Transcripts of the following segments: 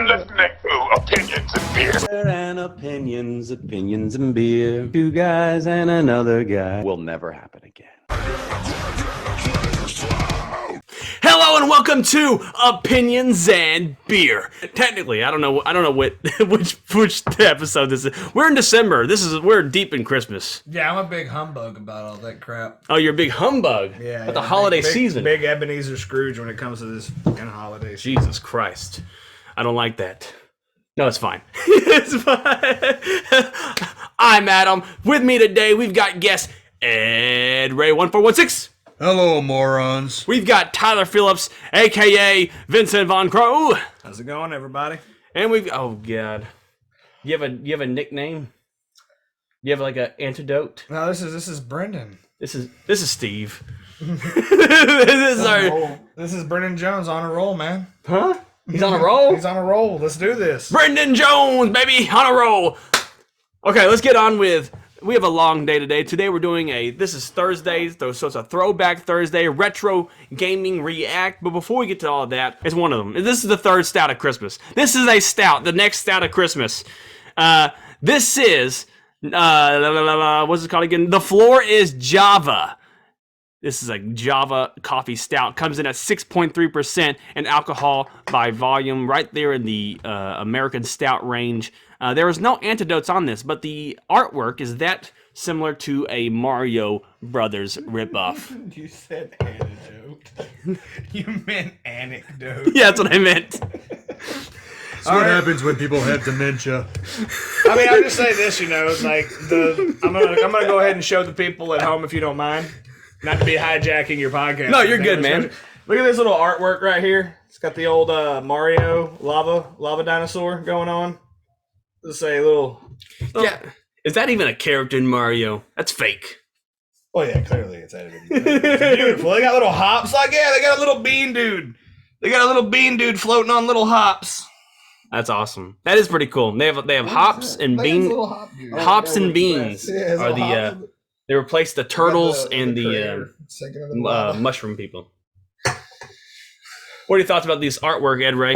listening to Opinions and Beer. And opinions and beer. Two guys and another guy. Will never happen again. Hello and welcome to Opinions and Beer. Technically, I don't know which episode this is. We're in December. We're deep in Christmas. Yeah, I'm a big humbug about all that crap. Oh, you're a big humbug. Yeah, about the holiday season. Big Ebenezer Scrooge when it comes to this fucking holiday season. Jesus Christ, I don't like that. No, it's fine. It's fine. I'm Adam. With me today, we've got guest Ed Ray 1416. Hello, morons. We've got Tyler Phillips, a.k.a. Vincent Von Crow. How's it going, everybody? And oh god, you have a nickname? You have like an antidote? No, this is Brendan. This is Steve. This is Brendan Jones on a roll, man. Huh? He's on a roll. He's on a roll. Let's do this. Brendan Jones, baby, on a roll. Okay, let's get on with. We have a long day today. Today we're doing this is Thursday, so it's a throwback Thursday, retro gaming react. But before we get to all of that, it's one of them. This is the third stout of Christmas. This is a stout, the next stout of Christmas. This is, what's it called again? The Floor is Java. This is a Java coffee stout. Comes in at 6.3% in alcohol by volume, right there in the American stout range. There is no antidotes on this, but the artwork is that similar to a Mario Brothers ripoff. You said antidote. You meant anecdote. Yeah, that's what I meant. That's what happens when people have dementia. I mean, I'll just say this, like I'm gonna go ahead and show the people at home if you don't mind. Not to be hijacking your podcast. No, you're good, man. Look at this little artwork right here. It's got the old Mario lava dinosaur going on. Let's say a little. Yeah. Is that even a character in Mario? That's fake. Oh yeah, clearly it's edited. It's beautiful. They got little hops. They got a little bean dude. They got a little bean dude floating on little hops. That's awesome. That is pretty cool. They have hops and beans. Hops and beans are the. They replaced the turtles and the mushroom people. What are your thoughts about these artwork, Ed Ray?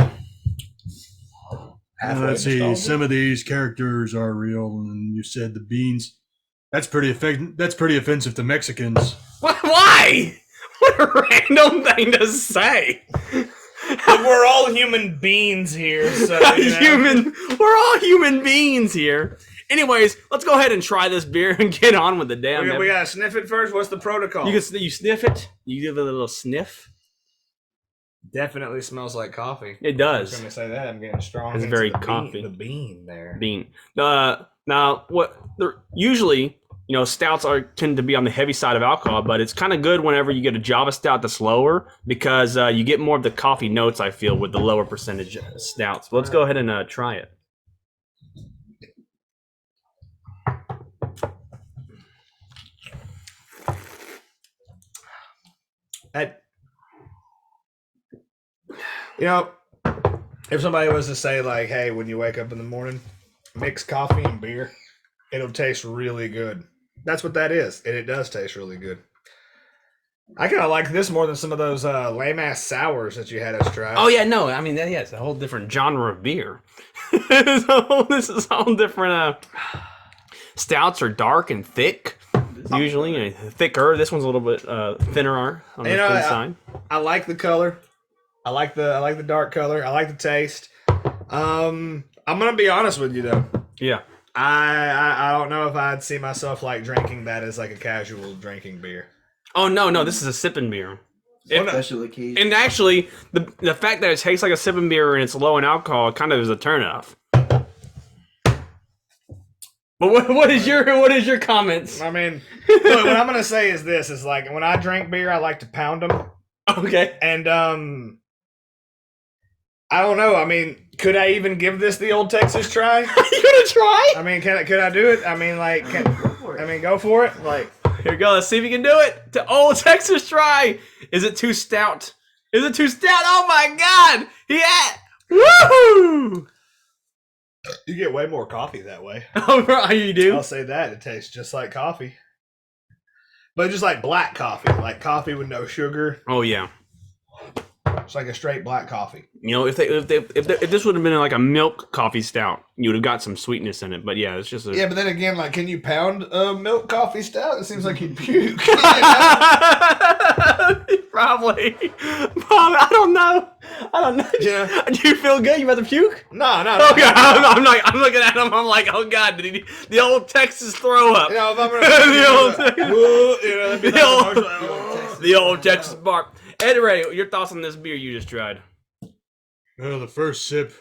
Let's see. Some of these characters are real, and you said the beans. That's pretty offensive to Mexicans. Why? What a random thing to say. But we're all human beings here, so we're all human beings here. Anyways, let's go ahead and try this beer and get on with the damn. We gotta sniff it first. What's the protocol? You sniff it. You give it a little sniff. Definitely smells like coffee. It does. I was gonna say that. I'm getting strong. It's very coffee. The bean there. Bean. Now what? Usually, stouts tend to be on the heavy side of alcohol, but it's kind of good whenever you get a Java stout that's lower because you get more of the coffee notes. I feel with the lower percentage stouts. But let's go ahead and try it. If somebody was to say like, hey, when you wake up in the morning, mix coffee and beer, it'll taste really good. That's what that is. And it does taste really good. I kind of like this more than some of those lame-ass sours that you had us try. Oh, yeah, no. I mean, it's a whole different genre of beer. This is all different. Stouts are dark and thick. Usually, thicker. This one's a little bit thinner on the thin side. I like the color. I like the dark color. I like the taste. I'm gonna be honest with you though. Yeah. I don't know if I'd see myself like drinking that as like a casual drinking beer. Oh no, this is a sipping beer. Special occasion. And actually, the fact that it tastes like a sipping beer and it's low in alcohol kind of is a turnoff. But what is your comments? I mean, look, what I'm gonna say is this: is like when I drink beer, I like to pound them. Okay. And I don't know. I mean, could I even give this the old Texas try? You gonna try? I mean, could I do it? I mean, like, go for it. Like, here we go. Let's see if you can do it. To old Texas try. Is it too stout? Oh my God! Yeah. Woohoo! You get way more coffee that way. Oh, you do? I'll say that. It tastes just like coffee. But just like black coffee. Like coffee with no sugar. Oh, yeah. It's like a straight black coffee. You know, if this would have been like a milk coffee stout, you would have got some sweetness in it. But yeah, it's just a Yeah, but then again, like, can you pound a milk coffee stout? It seems like you'd puke. Probably. I don't know. Yeah. Do you feel good? You about to puke? No. Okay, I'm looking at him. I'm like, oh god, the old Texas throw up? You know, if I'm gonna the old Texas bark. Eddie Ray, your thoughts on this beer you just tried? Well, the first sip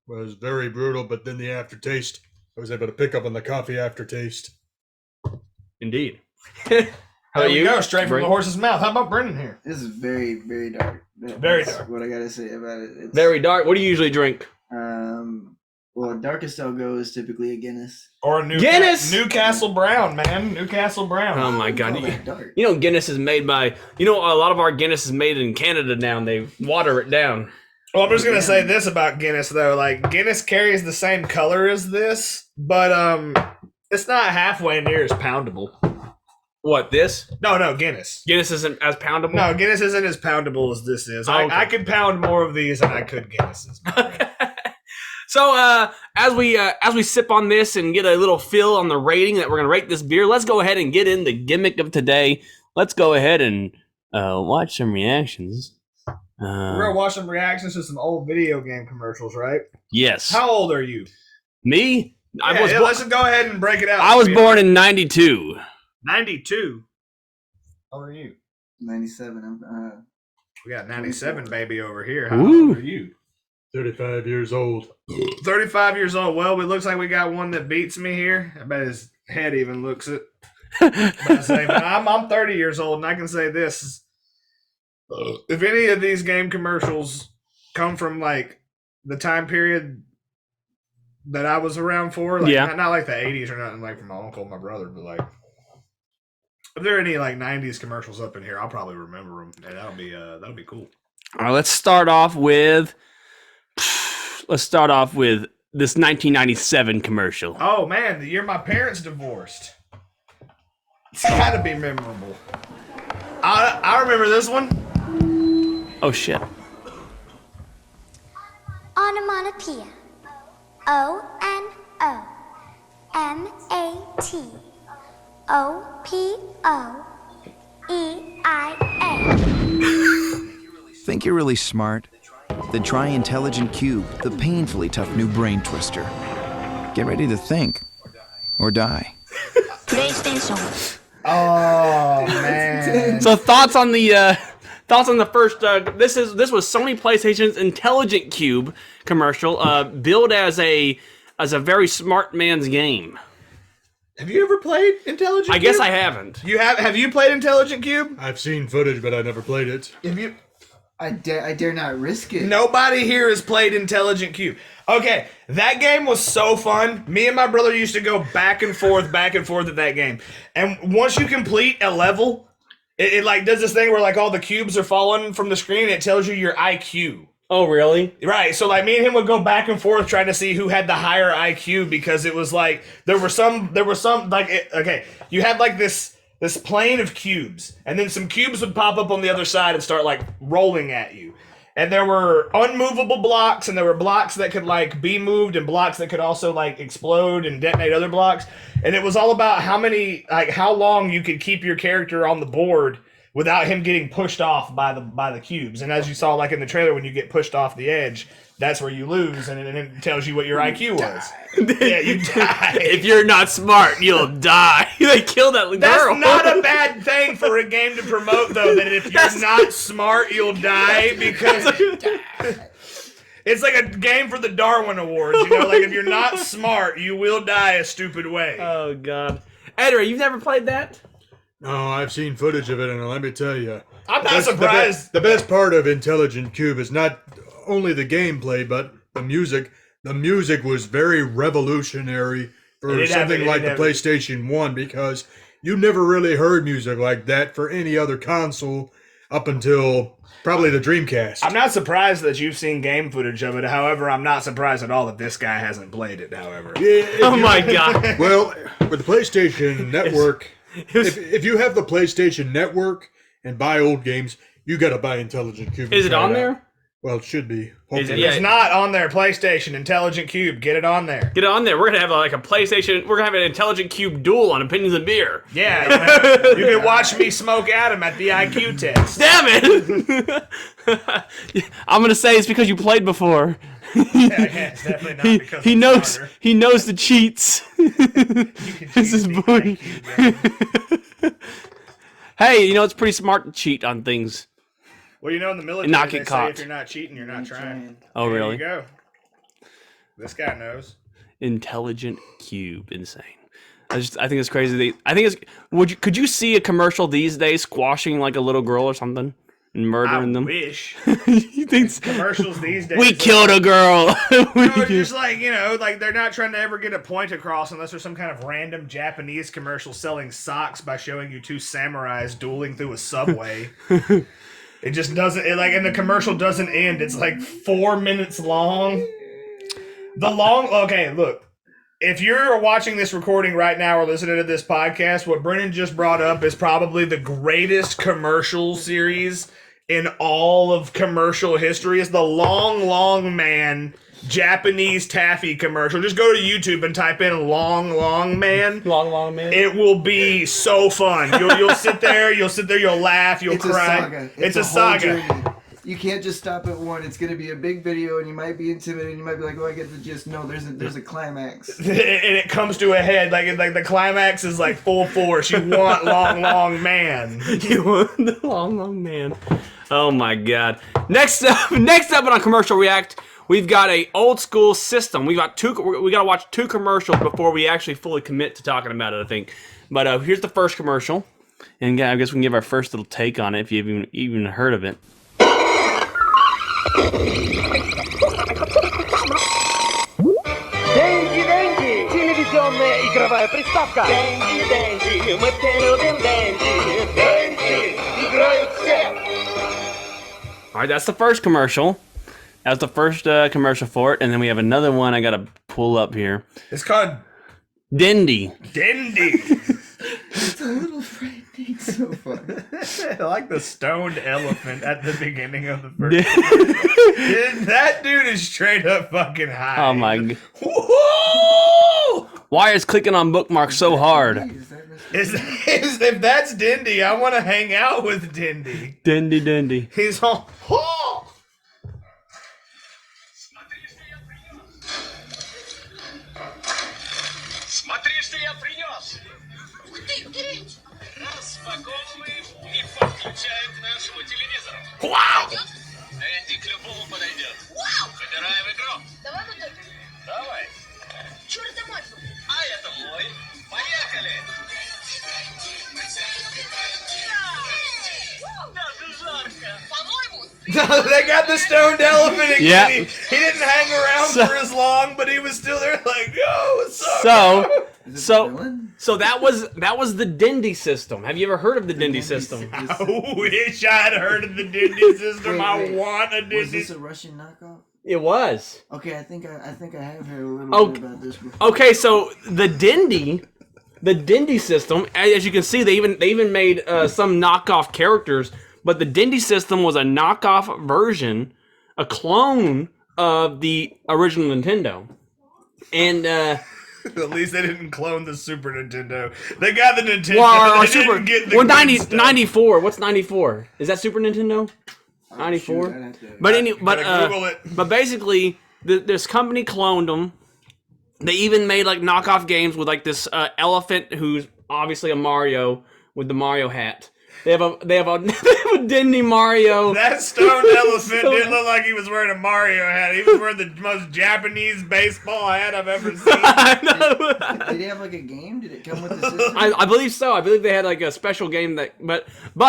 was very brutal, but then the aftertaste, I was able to pick up on the coffee aftertaste. Indeed. How about you you? go straight from Brent? the horse's mouth. How about Brendan here? This is very, very dark. Very That's dark. What I gotta say about it. It's, Very dark. What do you usually drink? Well, darkest I'll go is typically a Guinness. Or a Guinness! Newcastle Brown, man. Newcastle Brown. Oh my god. Call that dark. You know Guinness is made by, a lot of our Guinness is made in Canada now and they water it down. Well, I'm just gonna say this about Guinness though. Like, Guinness carries the same color as this, but it's not halfway near as poundable. What, this? No, Guinness. Guinness isn't as poundable? No, Guinness isn't as poundable as this is. Oh, okay. I could pound more of these than I could Guinnesses. So as we sip on this and get a little feel on the rating that we're gonna rate this beer, let's go ahead and get in the gimmick of today. Let's go ahead and watch some reactions. We're gonna watch some reactions to some old video game commercials, right? Yes. How old are you? Me? Let's just go ahead and break it out. I was born in 92. 92. How old are you? 97. We got 97 baby over here. How Ooh. old are you? 35 years old. 35 years old. Well, it looks like we got one that beats me here. I bet his head even looks it. But I'm 30 years old, and I can say this. If any of these game commercials come from, like, the time period that I was around for, like, Yeah. not like the 80s or nothing, like, from my uncle and my brother, but, like, if there are any, like, 90s commercials up in here, I'll probably remember them, and that'll be cool. All right, let's start off with this 1997 commercial. Oh, man, the year my parents divorced. It's gotta be memorable. I remember this one. Oh shit. Onomatopoeia. O-N-O-M-A-T-O-P-O-E-I-A. Think you're really smart? Then try Intelligent Cube, the painfully tough new brain twister. Get ready to think or die. PlayStation. Oh, man. So thoughts on the first this was Sony PlayStation's Intelligent Cube commercial, billed as a very smart man's game. Have you ever played Intelligent Cube? I guess I haven't. Have you played Intelligent Cube? I've seen footage, but I never played it. Have you? I dare not risk it. Nobody here has played Intelligent Cube. Okay, that game was so fun. Me and my brother used to go back and forth at that game. And once you complete a level, it like does this thing where like all the cubes are falling from the screen and it tells you your IQ. Oh really? Right, so like me and him would go back and forth trying to see who had the higher IQ because it was like there were some like okay, you had like this plane of cubes and then some cubes would pop up on the other side and start like rolling at you. And there were unmovable blocks and there were blocks that could like be moved and blocks that could also like explode and detonate other blocks. And it was all about how long you could keep your character on the board without him getting pushed off by the cubes. And as you saw like in the trailer, when you get pushed off the edge, that's where you lose, and it tells you what your IQ was. Yeah, you die. If you're not smart, you'll die. They killed that girl. That's not a bad thing for a game to promote, though, that if you're not smart, you'll die, because it's like a game for the Darwin Awards, you know? Like, if you're not smart, you will die a stupid way. Oh, God. Edgar, you've never played that? No, I've seen footage of it, and let me tell you, I'm not surprised. The best part of Intelligent Cube is not only the gameplay, but the music. The music was very revolutionary for something like the PlayStation 1 because you never really heard music like that for any other console up until probably the Dreamcast. I'm not surprised that you've seen game footage of it. However, I'm not surprised at all that this guy hasn't played it, however. Oh, my God. Well, with the PlayStation Network, if you have the PlayStation Network and buy old games, you got to buy Intelligent Cube. Is it on there? Well, it should be. Is it- Hopefully. yeah. It's not on their PlayStation Intelligent Cube. Get it on there. Get on there. We're gonna have like a PlayStation. We're gonna have an Intelligent Cube duel on Opinions and Beer. Yeah, you can watch me smoke Adam at the IQ test. Damn it! I'm gonna say it's because you played before. Yeah, it's definitely not because He I'm knows. smarter. He knows the cheats. This is the booty. IQ, Hey, you know it's pretty smart to cheat on things. Well, you know, in the military, Not they get say caught. if you're not cheating, you're not trying. Oh, There really? you go. This guy knows. Intelligent Cube, insane. I think it's crazy. Could you see a commercial these days squashing like a little girl or something and murdering I them? wish. You think Commercials these days. we are killed a girl? No, just like, like they're not trying to ever get a point across unless there's some kind of random Japanese commercial selling socks by showing you two samurais dueling through a subway. It just doesn't, and the commercial doesn't end. It's like 4 minutes long. Okay, look. If you're watching this recording right now or listening to this podcast, what Brennan just brought up is probably the greatest commercial series in all of commercial history. Is the Long Long Man Japanese taffy commercial. Just go to YouTube and type in Long Long Man. Long man. It will be so fun. You'll sit there, you'll laugh, you'll It's a cry. saga. It's a whole saga. journey. You can't just stop at one. It's going to be a big video, and you might be intimidated. You might be like, "Oh, I get the gist." No, there's a climax. And it comes to a head. Like the climax is like full force. You want Long Long Man. You want the long man. Oh my god. Next up on our commercial react, we've got a old school system. We gotta watch 2 commercials before we actually fully commit to talking about it, I think. But here's the first commercial. And I guess we can give our first little take on it if you've even heard of it. Денди, Денди, телевизионная игровая приставка. Денди, Денди, мы все любим Денди. Денди, играют все. All right, that's the first commercial. That was the first commercial for it, and then we have another one I gotta pull up here. It's called Dindy. Dindy. It's a little frightening so far. I like the stoned elephant at the beginning of the first. That dude is straight up fucking high. Oh my god. Woo! Why is clicking on bookmarks so hard? If that's Dindy, I want to hang out with Dindy. Dindy. He's all. Oh! Смотри, что я принес! Распаковываем и подключаем к нашему телевизору. Wow! Энди к любому подойдет. Выбираем игру. Давай вот так. Давай. Чур это мой. А это мой. Поехали! Даже жарко. По-моему, They got the stoned elephant again. Yeah. He didn't hang around for as long, but he was still there like, yo, what's up? So, Is it the so, villain? so that was the Dindy system. Have you ever heard of the Dindy system? I wish I had heard of the Dindy system. Wait, I wait. want a Was Dindy. this a Russian knockoff? It was. Okay, I think I have heard a little Oh, bit about this before. Okay, so the Dindy system, as you can see, they even made some knockoff characters, but the Dindy system was a knockoff version, a clone of the original Nintendo. And At least they didn't clone the Super Nintendo. They got the Nintendo. well, they Super, didn't get the well, good 90, stuff. 94. What's 94? Is that Super Nintendo? 94. Shoot, I'd have to- Gotta Google it. But basically, this company cloned them. They even made like knockoff games with like this elephant who's obviously a Mario with the Mario hat. They have a Dindy Mario. That stoned elephant didn't look like he was wearing a Mario hat. He was wearing the most Japanese baseball hat I've ever seen. I know. Did he have like a game? Did it come with the system? I believe so. I believe they had like a special game that, but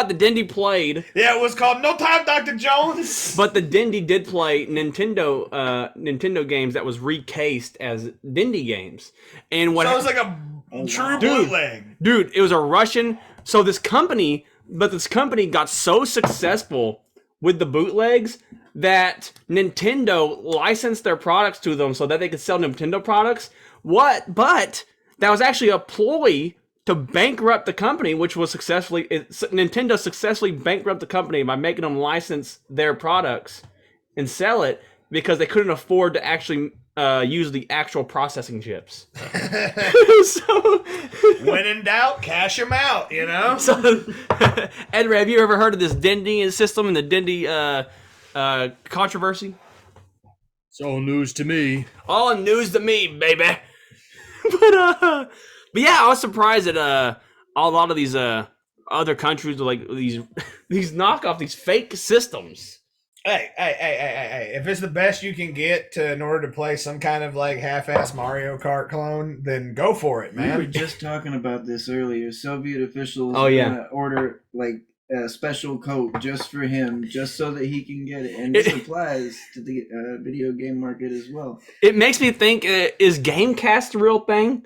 the Dindy played. Yeah, it was called No Time, Dr. Jones. But the Dindy did play Nintendo games that was recased as Dindy games. And what So it was like a true bootleg. Dude, it was a Russian. So this company got so successful with the bootlegs that Nintendo licensed their products to them so that they could sell Nintendo products. But that was actually a ploy to bankrupt the company, which was Nintendo successfully bankrupt the company by making them license their products and sell it because they couldn't afford to actually use the actual processing chips. So, when in doubt, cash them out, you know? so Ed Ray, have you ever heard of this Dendy system and the Dendy controversy? It's all news to me. All news to me, baby. But yeah, I was surprised that a lot of these other countries with like these knockoff, these fake systems. Hey! If it's the best you can get in order to play some kind of like half-ass Mario Kart clone, then go for it, We were man. just talking about this earlier. Soviet officials Oh, yeah. gonna order like a special coat just for him, just so that he can get it. And It- this applies to the video game market as well. It makes me think: is Gamecast the real thing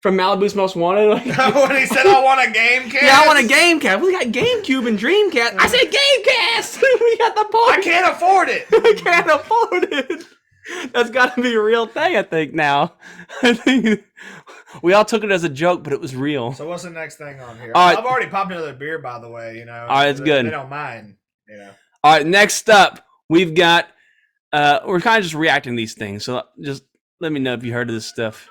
from Malibu's Most Wanted? Like, When he said, I want a game cast. yeah, I want a Gamecast. We got GameCube and Dreamcast. I said Gamecast. We got the point. I can't afford it. I can't afford it. That's got to be a real thing, I think. Now, I think we all took it as a joke, but it was real. So what's the next thing on here? All right. I've already popped another beer, by the way. You know. All right, it's good. They don't mind. You know. All right, next up, we've got. We're kind of just reacting to these things, so just let me know if you heard of this stuff.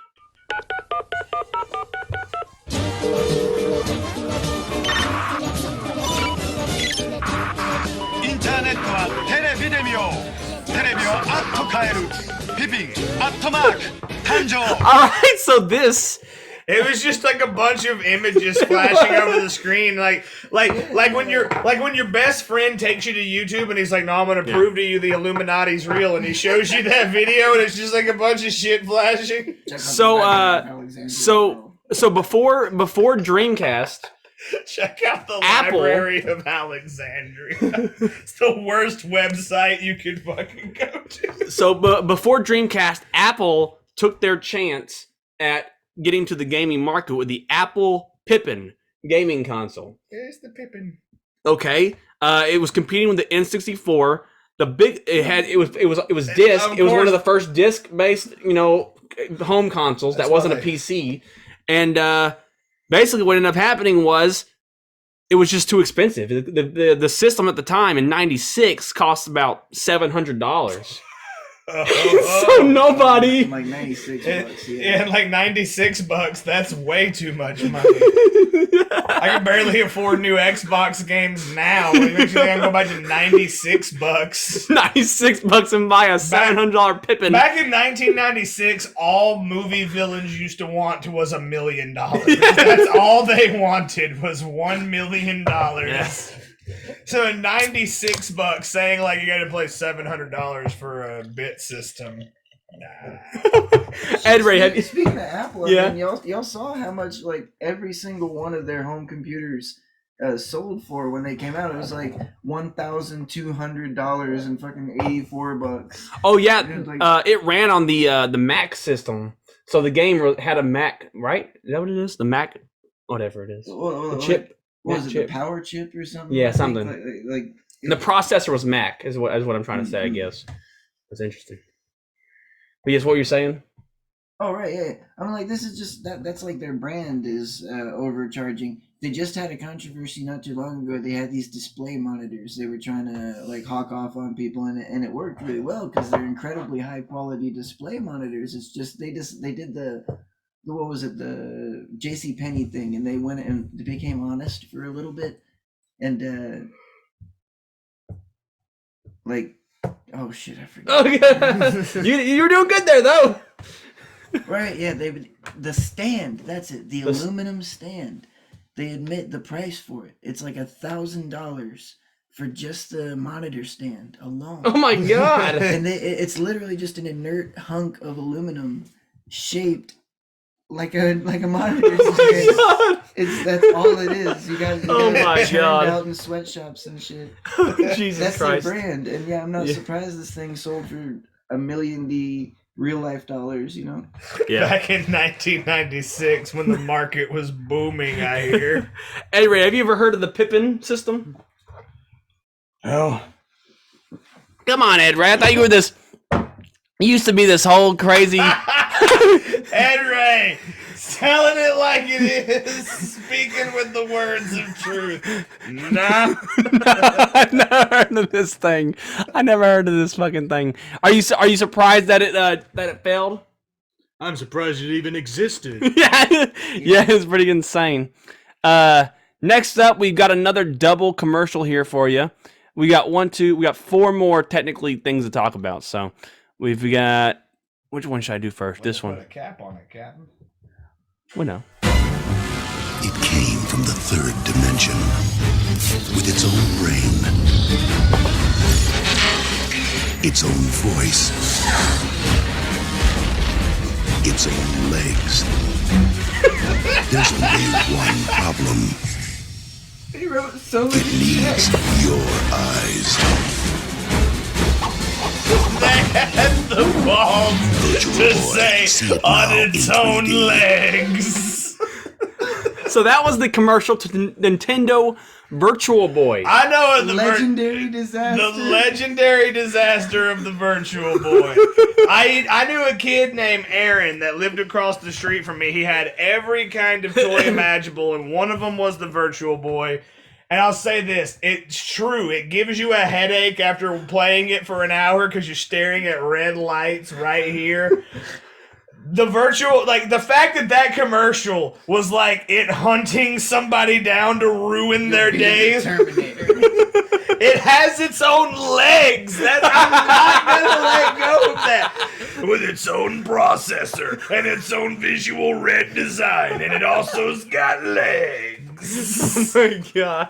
インターネットはテレビで見よう。テレビをあっと変える。ピピンアットマーク誕生。 All right, so this. It was just like a bunch of images flashing over the screen, like when your best friend takes you to YouTube and he's like, "No, I'm gonna prove to you the Illuminati's real," and he shows you that video and it's just like a bunch of shit flashing. So before Dreamcast, Check out the Apple. Library of Alexandria. It's the worst website you could fucking go to. so before Dreamcast, Apple took their chance at getting to the gaming market with the Apple Pippin gaming console. Here's the Pippin. Okay, it was competing with the N64. It was disc. Of It was one course. of the first disc based home consoles That's that wasn't a why. PC. And basically, what ended up happening was it was just too expensive. The system at the time in '96 cost about $700. So nobody. Like 96 bucks. Yeah, like $96. That's way too much money. I can barely afford new Xbox games now. It makes me think I'm going back to $96. $96 and buy a $700 Pippin. Back in 1996, all movie villains used to want was $1 million. That's all they wanted was $1 million. Yes. So $96 saying like you got to play $700 for a bit system. Nah. Ed Ray, have you? Speaking of Apple, Yeah. I mean, y'all saw how much like every single one of their home computers sold for when they came out. It was like $1,200 and fucking $84. Oh yeah, Like- it ran on the Mac system. So the game had a Mac, right? Is that what it is? The Mac, whatever it is. Well, The chip. What was Mac it? chip. The power chip or something? Yeah, I think, something. Like The processor was Mac, is what I'm trying to say. I Mhm. guess that's interesting. But yes, what you're saying? oh right, yeah. I'm like, this is just that's like their brand is overcharging. They just had a controversy not too long ago. They had these display monitors. They were trying to like hawk off on people, and it worked really well because they're incredibly high quality display monitors. It's just they did the what was it, the J.C. Penney thing, and they went and they became honest for a little bit, and like, oh shit, I forgot. Okay. you were doing good there though. Right, yeah, the stand, that's it, the aluminum stand. They admit the price for it. It's like $1,000 for just the monitor stand alone. Oh my god. And it's literally just an inert hunk of aluminum shaped like a monitor Oh stand. my god. That's all it is. You guys Oh my God. out in sweatshops and shit. Jesus That's Christ. their brand. And yeah, I'm not Yeah. surprised this thing sold for $1 million real life dollars, you know? Yeah. Back in 1996 when the market was booming, I hear. Ed Ray, have you ever heard of the Pippin system? Hell, Come on, Ed Ray. I thought you were this. You used to be this whole crazy. Ed Ray, telling it like it is. speaking with the words of truth. Nah. I never heard of this thing. I never heard of this fucking thing. Are you surprised that it failed? I'm surprised it even existed. Yeah, it's pretty insane. Next up, we've got another double commercial here for you. We got four more technically things to talk about. So we've got, which one should I do first? This one. Put a cap on it, Captain. We know. It came from the third dimension with its own brain, its own voice, its own legs. There's only one problem. He wrote so many It needs your eyes. They had the balls Virtual to Boy. say See it on now its in own 3D. legs. So that was the commercial to Nintendo Virtual Boy. I know of the legendary disaster. The legendary disaster of the Virtual Boy. I knew a kid named Aaron that lived across the street from me. He had every kind of toy imaginable, and one of them was the Virtual Boy. And I'll say this, it's true. It gives you a headache after playing it for an hour because you're staring at red lights right here. The virtual, like, the fact that commercial was like it hunting somebody down to ruin their days. Terminator. It has its own legs. I'm not gonna let go of that. With its own processor and its own visual red design, and it also's got legs. Oh my god.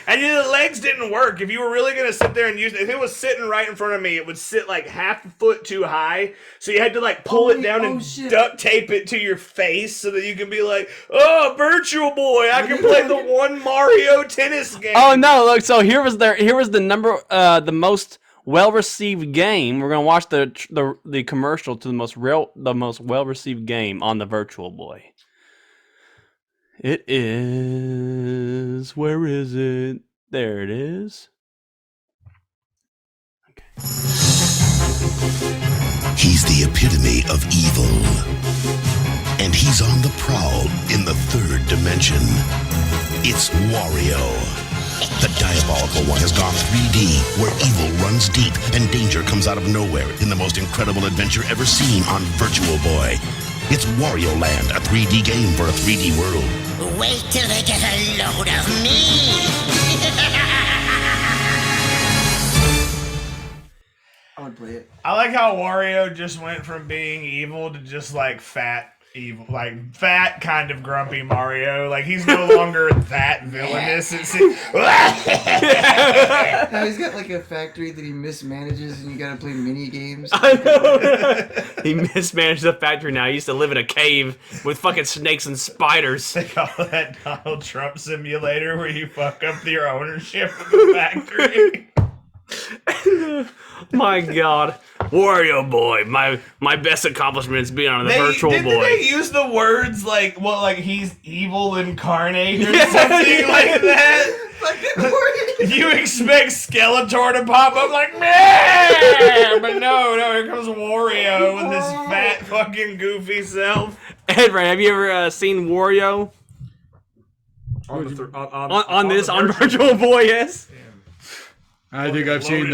And the legs didn't work. If you were really gonna sit there and use it, if it was sitting right in front of me, it would sit like half a foot too high. So you had to like pull it down and duct tape it to your face so that you can be like, "Oh, Virtual Boy, I can play the one Mario tennis game." Oh no! Look, so here was the most well-received game. We're gonna watch the commercial to the most well-received game on the Virtual Boy. It is. Where is it? There it is. Okay. He's the epitome of evil. And he's on the prowl in the third dimension. It's Wario. The diabolical one has gone 3D, where evil runs deep and danger comes out of nowhere in the most incredible adventure ever seen on Virtual Boy. It's Wario Land, a 3D game for a 3D world. Wait till they get a load of me. I would play it. I like how Wario just went from being evil to just like fat evil, like fat kind of grumpy Mario. Like he's no longer that villainous. Now he's got like a factory that he mismanages, and you gotta play mini games. I know. He mismanaged the factory now. He used to live in a cave with fucking snakes and spiders. They call that Donald Trump simulator, where you fuck up your ownership of the factory. My God, Wario Boy, my best accomplishment is being on the Virtual Boy. Did they use the words like he's evil incarnate or something like that? You expect Skeletor to pop up like man, but no, here comes Wario with his fat fucking goofy self. Edward, have you ever seen Wario on Virtual Boy? Yes. I think I've seen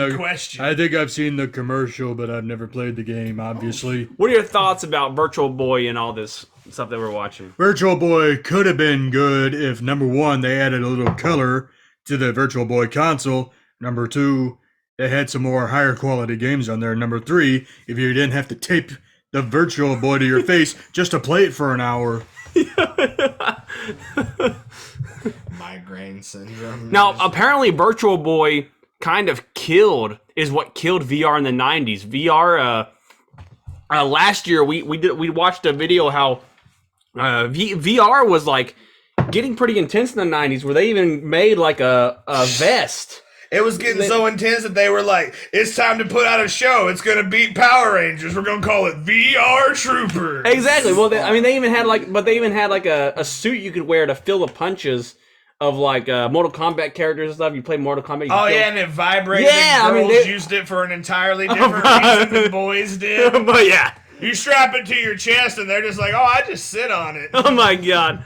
the commercial, but I've never played the game, obviously. What are your thoughts about Virtual Boy and all this stuff that we're watching? Virtual Boy could have been good if, number one, they added a little color to the Virtual Boy console. Number two, they had some more higher quality games on there. Number three, if you didn't have to tape the Virtual Boy to your face just to play it for an hour. Migraine syndrome. Now, apparently Virtual Boy kind of killed VR in the 90s. VR last year we watched a video how VR was like getting pretty intense in the 90s, where they even made like a vest. It was getting so intense that they were like, it's time to put out a show. It's going to beat Power Rangers. We're going to call it VR Troopers. Exactly. Well, they even had like a suit you could wear to feel the punches of like Mortal Kombat characters and stuff. You play Mortal Kombat. And it vibrated. Yeah, Girls used it for an entirely different reason than boys did. But yeah, you strap it to your chest, and they're just like, "Oh, I just sit on it." Oh my God!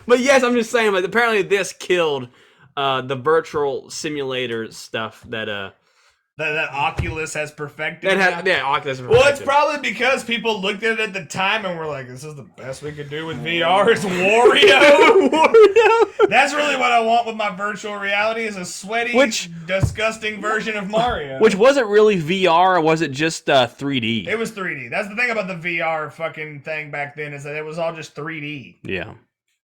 But yes, I'm just saying. But apparently, this killed the virtual simulator stuff that That Oculus has perfected. Oculus. Well, it's probably because people looked at it at the time and were like, "This is the best we could do with VR." It's Wario. Wario. That's really what I want with my virtual reality: is a sweaty, disgusting version of Mario. Which wasn't really VR, or was it just 3D? It was 3D. That's the thing about the VR fucking thing back then, is that it was all just 3D. Yeah.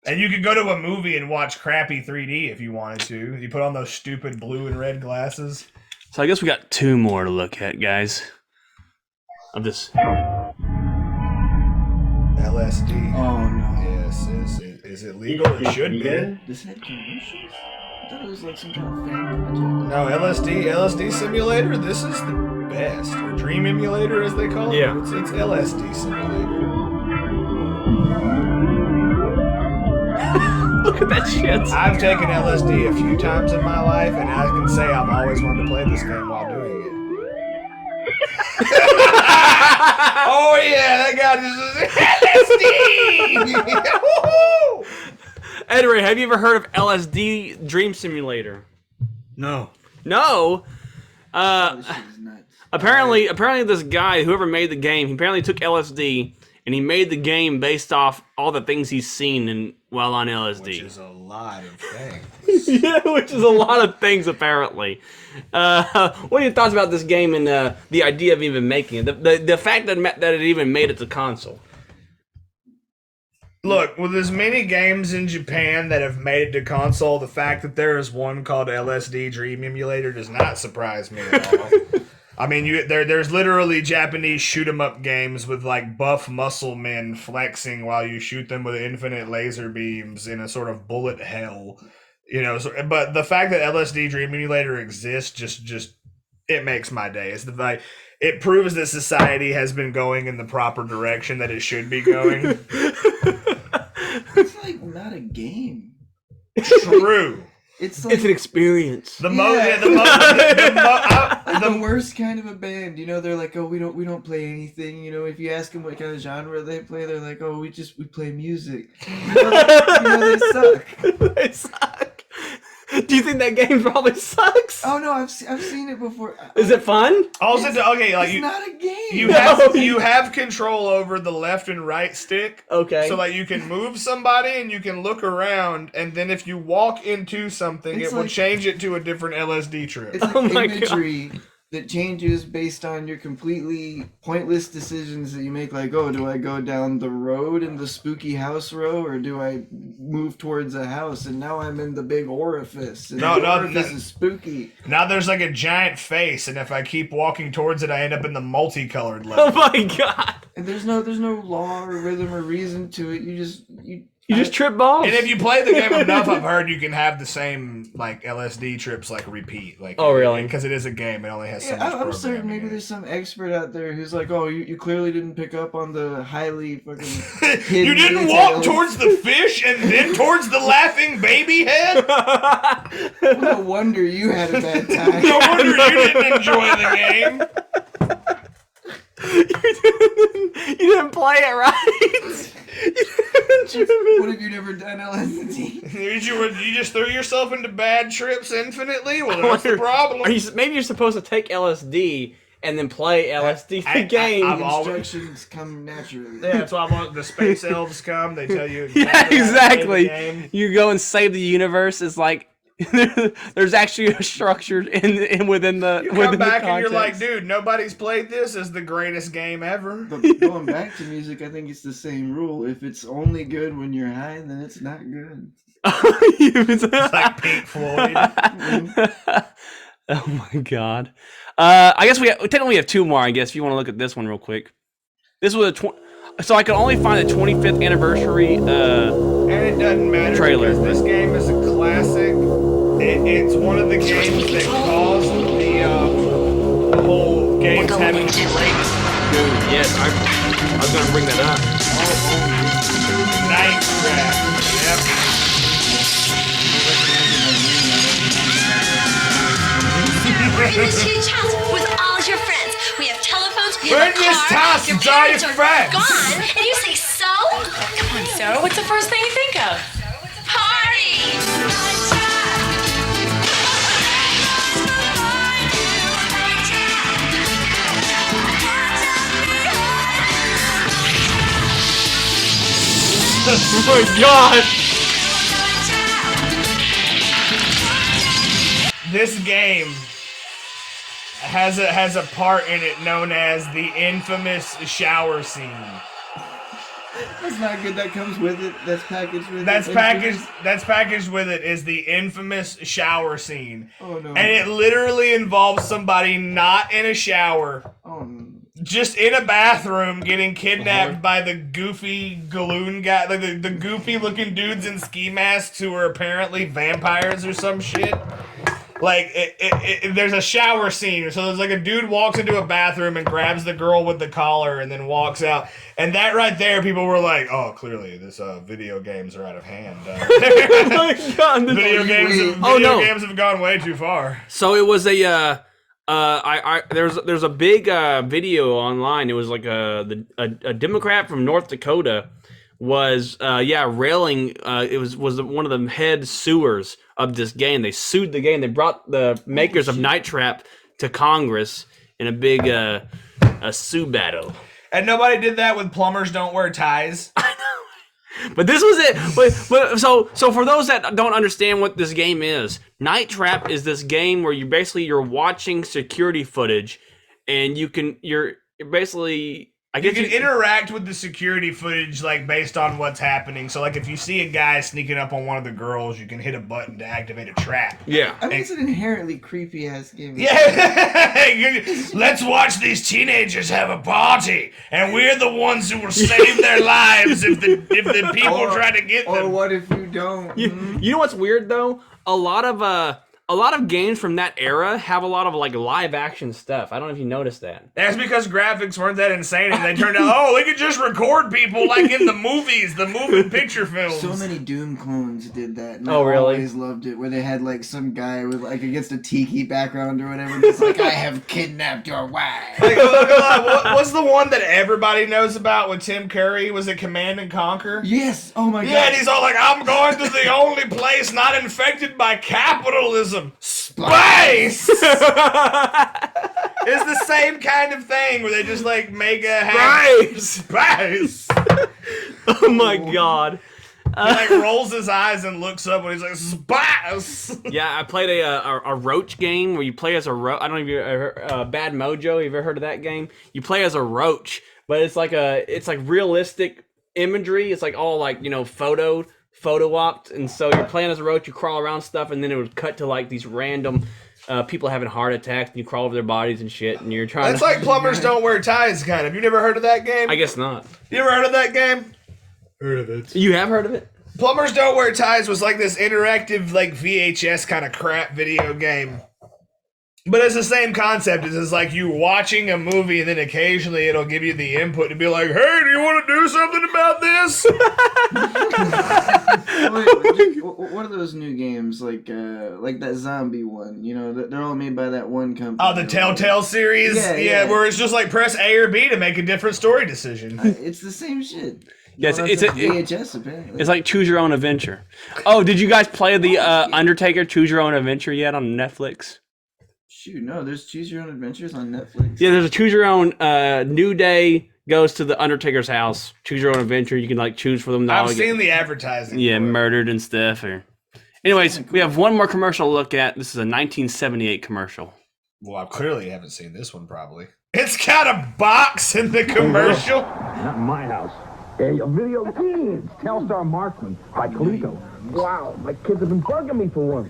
And you could go to a movie and watch crappy 3D if you wanted to. You put on those stupid blue and red glasses. So I guess we got 2 more to look at, guys. I'm just LSD. Oh no. Yes, is it legal? It should be. This had commercials? I thought it was like some kind of fan project. No, LSD simulator. This is the best, or Dream Emulator as they call it. Yeah. It's LSD simulator. look at that shit. I've taken LSD a few times in my life, and I can say I've always wanted to play this game while doing it. Oh yeah, that guy just LSD. Edward, have you ever heard of LSD Dream Simulator? No. No. This shit is nuts. Apparently, this guy, whoever made the game, he apparently took LSD and he made the game based off all the things he's seen while on LSD. Which is a lot of things. Yeah, which is a lot of things apparently. What are your thoughts about this game and the idea of even making it? The fact that it even made it to console. Look, with as many games in Japan that have made it to console, the fact that there is one called LSD Dream Emulator does not surprise me at all. I mean, there's literally Japanese shoot 'em up games with like buff muscle men flexing while you shoot them with infinite laser beams in a sort of bullet hell, you know. So, but the fact that LSD Dream Emulator exists just it makes my day. It's the like it proves that society has been going in the proper direction that it should be going. It's like not a game. True. It's like It's an experience. The worst kind of a band. You know, they're like, oh, we don't play anything. You know, if you ask them what kind of genre they play, they're like, oh, we play music. You know, they suck. They suck. Do you think that game probably sucks? Oh no, I've seen it before. Is it fun? Also, okay, like It's not a game. you have control over the left and right stick. Okay. So like you can move somebody and you can look around, and then if you walk into something, It's it will like- change it to a different LSD trip. It's like Oh my imagery that changes based on your completely pointless decisions that you make. Like, oh, do I go down the road in the spooky house row, or do I move towards a house? And now I'm in the big orifice. And the orifice is spooky. Now there's like a giant face, and if I keep walking towards it, I end up in the multicolored Oh level. my god. And there's no law or rhythm or reason to it. You just trip balls. And if you play the game enough, I've heard you can have the same like LSD trips like repeat. Like, oh really? Because it is a game, it only has so Yeah, much I'm certain programming maybe in it. there's some expert out there who's like, oh, you clearly didn't pick up on the highly fucking You didn't walk towards the fish and then towards the laughing baby head? Well, no wonder you had a bad time. No wonder you didn't enjoy the game. You didn't play it right. What have you never done, LSD? You just threw yourself into bad trips infinitely? Well, that's the problem. Maybe you're supposed to take LSD and then play LSD the game. Instructions come naturally. Yeah, that's why the space elves come. They tell you Yeah, how to play the exactly. game. You go and save the universe. It's like there's actually a structure within the. You come within back the and you're like, context. dude, nobody's played this as the greatest game ever. But going back to music, I think it's the same rule. If it's only good when you're high, then it's not good. It's like Pink Floyd. Oh my god. I guess we technically have 2 more. I guess if you want to look at this one real quick. This was so I could only find the 25th anniversary. And it doesn't matter trailer. because this game is a classic. It's one of the games that caused the whole games having to break. Dude, yes, I was gonna bring that up. Night Trap. Yep. We're in this huge house with all your friends. We have telephones, We're just tossing all your friends. Gone, and you say so? Come on, Sarah. What's the first thing you think of? Party! Oh my god! This game has a part in it known as the infamous shower scene. That's not good. That comes with it. That's packaged with That's it. packaged with it is the infamous shower scene. Oh no. And it literally involves somebody not in a shower. Oh no. Just in a bathroom getting kidnapped by the goofy galoon guy, like the goofy looking dudes in ski masks who are apparently vampires or some shit. Like, there's a shower scene, so there's like a dude walks into a bathroom and grabs the girl with the collar and then walks out. And that right there, people were like, oh, clearly this video games are out of hand. Oh my god! Video games have gone way too far. So it was a there's a big video online. It was like a Democrat from North Dakota was railing. It was one of the head suers of this game. They sued the game. They brought the makers of Night Trap to Congress in a big a sue battle. And nobody did that with Plumbers Don't Wear Ties. I know. But this was it. But so for those that don't understand what this game is, Night Trap is this game where you're watching security footage, and you're basically. You can interact with the security footage, like, based on what's happening. So, like, if you see a guy sneaking up on one of the girls, you can hit a button to activate a trap. Yeah. I mean, it's an inherently creepy-ass game. Yeah! Let's watch these teenagers have a party, and we're the ones who will save their lives if the people try to get them. Or what if you don't? You know what's weird, though? A lot of games from that era have a lot of like live action stuff. I don't know if you noticed that. That's because graphics weren't that insane, and they turned out, we could just record people like in the movies, the moving picture films. So many Doom clones did that. And Oh, I really? always loved it, where they had like some guy with like against a tiki background or whatever, just like, I have kidnapped your wife. Like, what's the one that everybody knows about with Tim Curry? Was it Command and Conquer? Yes. Oh my god. Yeah, and he's all like, I'm going to the only place not infected by capitalism. Space! It's the same kind of thing where they just like make a space. Oh my god. He like rolls his eyes and looks up when he's like, space! Yeah, I played a roach game where you play as a roach. I don't know if you ever Bad Mojo. You ever heard of that game? You play as a roach, but it's like realistic imagery. It's like all like, photo opt, and so you're playing as a roach, you crawl around stuff, and then it would cut to like these random people having heart attacks, and you crawl over their bodies and shit, and you're trying That's like Plumbers Don't Wear Ties, kind of. You never heard of that game? I guess not. You ever heard of that game? Heard of it. You have heard of it? Plumbers Don't Wear Ties was like this interactive, like VHS kind of crap video game. But it's the same concept. It's like you watching a movie, and then occasionally it'll give you the input to be like, "Hey, do you want to do something about this?" What are those new games like that zombie one? They're all made by that one company. Oh, the Telltale series? Yeah, where it's just like press A or B to make a different story decision. It's the same shit. Yeah, it's VHS apparently. It's like Choose Your Own Adventure. Oh, did you guys play the Undertaker Choose Your Own Adventure yet on Netflix? Shoot, no, there's Choose Your Own Adventures on Netflix. Yeah, there's a Choose Your Own. New Day goes to the Undertaker's house. Choose Your Own Adventure. You can like choose for them. I've seen the advertising. Yeah, murdered and stuff. Anyways, we have one more commercial to look at. This is a 1978 commercial. Well, I clearly haven't seen this one. Probably. It's got a box in the commercial. Not in my house. A video game. Telstar Marksman by Coleco. Wow, my kids have been bugging me for one.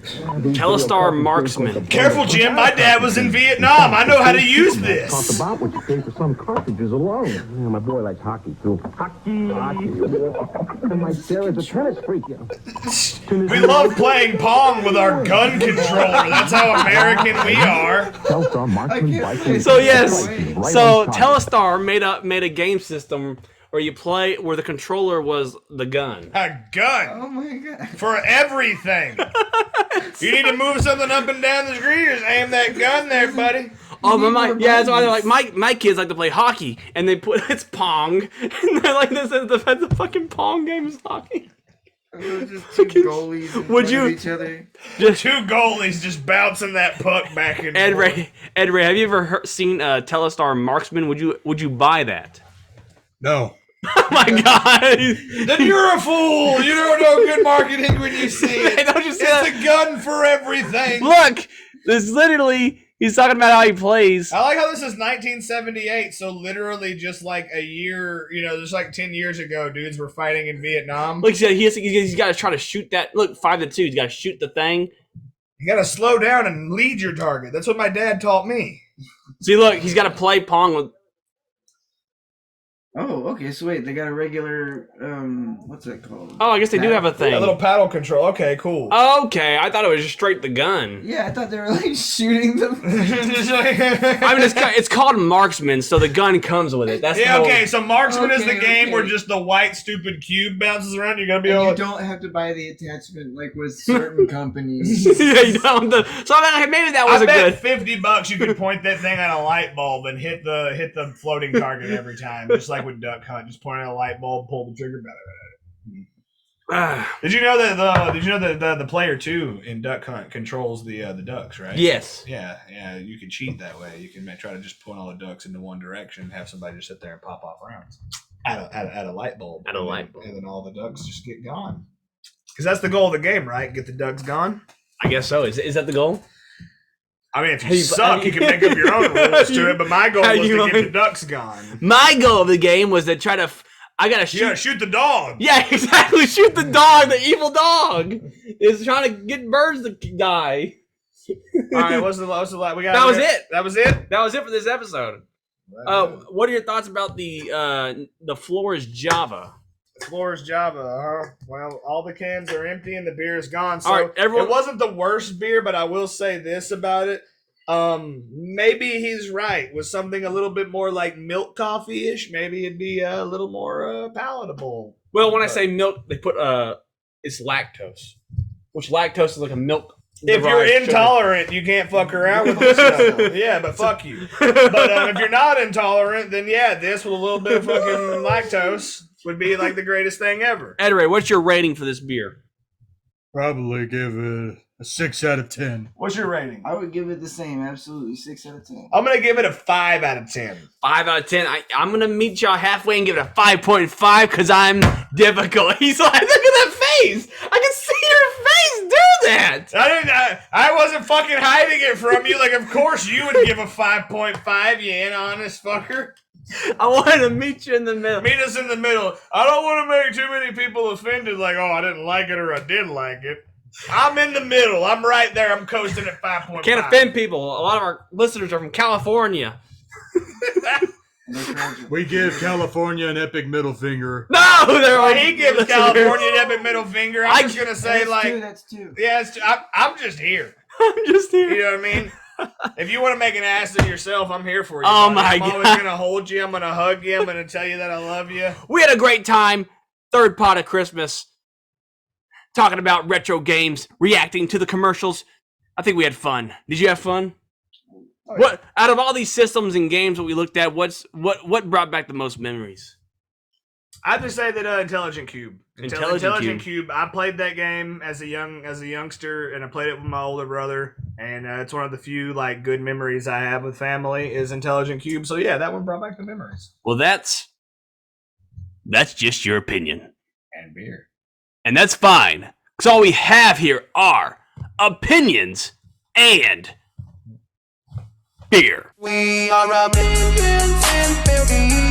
Telstar Marksman. Careful, Jim. My dad was in Vietnam. I know how to use this. Talk about what you pay for some cartridges alone. Yeah, my boy likes hockey too. Hockey. And my Sarah's a tennis freak. We love playing Pong with our gun controller. That's how American we are. Telstar Marksman by Coleco. So yes, so Telstar made a game system where you play, where the controller was the gun. A gun? Oh my god. For everything. You need to move something up and down the screen, just aim that gun there, buddy. Oh, but that's why they're like my kids like to play hockey, and they put it's pong, and they're like the fucking pong game is hockey. Just two goalies in front of each other. Just two goalies just bouncing that puck back and forth. Ed Ray, have you ever seen Telestar Marksman? Would you buy that? No. Oh my god! Then you're a fool. You don't know good marketing when you see it. Don't you see it's a gun for everything. Look, this literally. He's talking about how he plays. I like how this is 1978, so literally just like a year, just like 10 years ago, dudes were fighting in Vietnam. Look, he's got to try to shoot that. Look, 5-2. He's got to shoot the thing. You got to slow down and lead your target. That's what my dad taught me. See, look, he's got to play Pong with. Oh, okay. So wait, they got a regular what's that called? Oh, I guess they do have a thing. Yeah, a little paddle control. Okay, cool. Okay, I thought it was just straight the gun. Yeah, I thought they were like shooting them. I mean, it's called Marksman, so the gun comes with it. That's okay. So Marksman is the game where just the white stupid cube bounces around. You're gonna be able. You don't have to buy the attachment like with certain companies. Yeah, you don't. So maybe that was I bet good. $50 you could point that thing on a light bulb and hit the floating target every time, just like with Duck Hunt. Just point at a light bulb, pull the trigger. Did you know that the player 2 in Duck Hunt controls the ducks, right? Yes. Yeah. You can cheat that way. You can try to just point all the ducks into one direction, and have somebody just sit there and pop off rounds at a light bulb. At a light bulb, and then all the ducks just get gone. Because that's the goal of the game, right? Get the ducks gone. I guess so. Is that the goal? I mean, if you suck, you can make up your own rules to it. But my goal was to get the ducks gone. My goal of the game was to try to. I gotta shoot. You gotta shoot the dog. Yeah, exactly. Shoot the dog. The evil dog is trying to get birds to die. All right, what's the last? We got. That was it. That was it. That was it for this episode. What are your thoughts about the floor is Java? The floor is Java, huh? Well, all the cans are empty and the beer is gone. So all right, everyone. It wasn't the worst beer, but I will say this about it. Maybe he's right. With something a little bit more like milk coffee-ish, maybe it'd be a little more palatable. Well, when I say milk, they put it's lactose, which lactose is like a milk. If you're intolerant, sugar. You can't fuck around with this stuff. Yeah, but fuck you. But if you're not intolerant, then yeah, this with a little bit of fucking lactose would be like the greatest thing ever. Ed Ray, what's your rating for this beer? Probably give it a 6 out of 10. What's your rating? I would give it the same, absolutely 6 out of 10. I'm gonna give it a 5 out of 10. 5 out of 10. I'm gonna meet y'all halfway and give it a 5.5 because I'm difficult. He's like, look at that face. I can see your face do that. I wasn't fucking hiding it from you. Like, of course you would give a 5.5. You honest fucker. I wanted to meet you in the middle. Meet us in the middle. I don't want to make too many people offended. Like, oh, I didn't like it or I did like it. I'm in the middle. I'm right there. I'm coasting at 5.5. Can't offend people. A lot of our listeners are from California. We give California an epic middle finger. No, he gives California an epic middle finger. I'm just gonna say that's two. Yeah, I'm just here. I'm just here. You know what I mean? If you want to make an ass of yourself, I'm here for you. Oh buddy. my I'm God. always gonna hold you. I'm gonna hug you. I'm gonna tell you that I love you. We had a great time. Third pot of Christmas. Talking about retro games, reacting to the commercials. I think we had fun. Did you have fun? Oh, yeah. What out of all these systems and games that we looked at, what brought back the most memories? I have to say that Intelligent Cube. Intelligent Cube. I played that game as a youngster, and I played it with my older brother. And it's one of the few like good memories I have with family is Intelligent Cube. So yeah, that one brought back the memories. Well, that's just your opinion. And beer. And that's fine, because all we have here are opinions and beer. We are a million and billion.